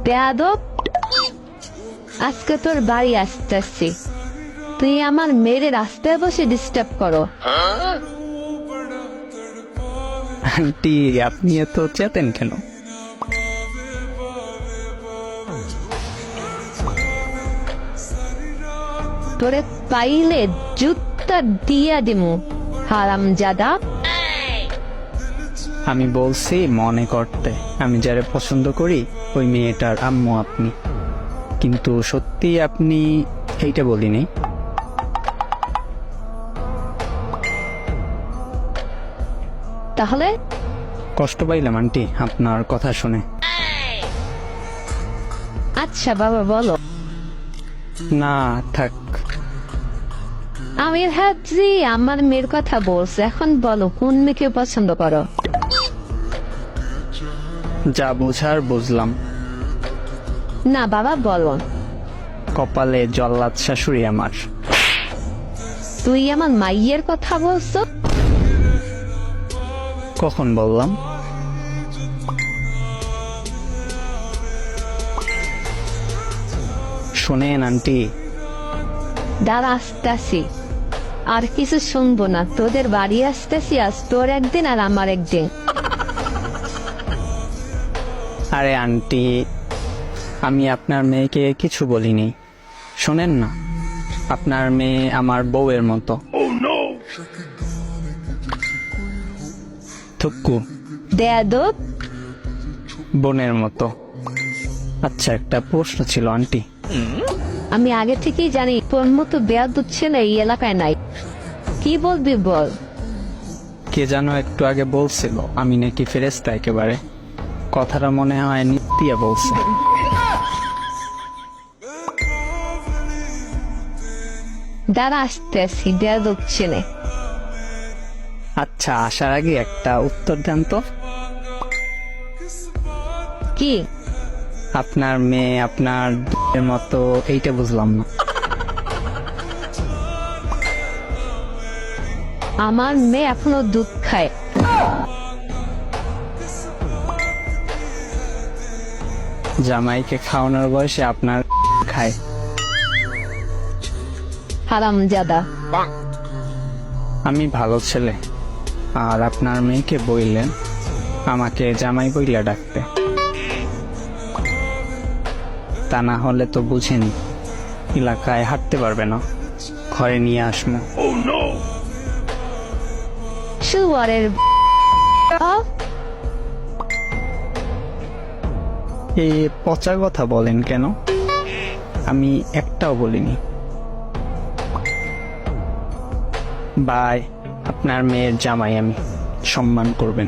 বেয়াদব, আজকে তোর বাড়ি আসতেছি, তুই আমার মেয়ের রাস্তায় বসে ডিস্টার্ব করো। আন্টি আপনি এত চেতেন কেন? তোরে পাইলে জুতা দিয়া দিমু, হারামজাদা। আমি বলছি মনে করতে, আমি যারে পছন্দ করি ওই মেয়েটার আম্মু আপনি, কিন্তু সত্যি আপনি এইটা বলিনি। তাহলে কষ্ট পাইলাম আন্টি আপনার কথা শুনে। আচ্ছা বাবা বলো। না থাক। আমি ভাবছি আমার মেয়ের কথা বলছে, এখন বলো কোন মেয়েকে পছন্দ করো? যা বোঝার বুঝলাম। না বাবা বলো। কপালে জল্লাদ শাশুড়ি আমার। তুই আমার মাইয়ের কথা বলছো? কখন বললাম? শোনেন আন্টি, দাঁড়া আসতেছি, আর কিছু শুনবো না, তোদের বাড়ি আসতেছি, আজ তোর একদিন আর আমার একদিন। আরে আন্টি আমি আপনার মেয়েকে কিছু বলিনি। শোনেন না, আপনার মেয়ে আমার বউয়ের মতো। থুক্কু বেয়াদব। বোনের মতো। আচ্ছা একটা প্রশ্ন ছিল আন্টি। আমি আগে থেকেই জানি তোর মতো বেয়াদব ছেলে এই এলাকায় নাই। কি বলবি বল। কে যেন একটু আগে বলছিল আমি নাকি ফেরেশতা একেবারে। কথাটা মনে হয় নিত্যিয়া বলছে। দাঁড়া আসতেছি, বেয়াদব ছেলে। আচ্ছা আসার আগে একটা উত্তর দেন তো। কি? আপনার মেয়ে আপনার এর মতো, এইটা বুঝলাম না। আমার মেয়ে এখনো দুধ খায়। জামাইকে খাওয়ানোর বয়সে আপনার খায়। হারামজাদা। আমি ভালো ছেলে, আর আপনার মেয়েকে বললেন আমাকে জামাই বইলা ডাকতে। তা না হলে তো বুঝেন এলাকায় হাঁটতে পারবে না, ঘরে নিয়ে আসবো। শুয়ারের এই পচা কথা বলেন কেন? আমি একটাও বলিনি। বাই, আপনার মেয়ের জামাই আমি, সম্মান করবেন।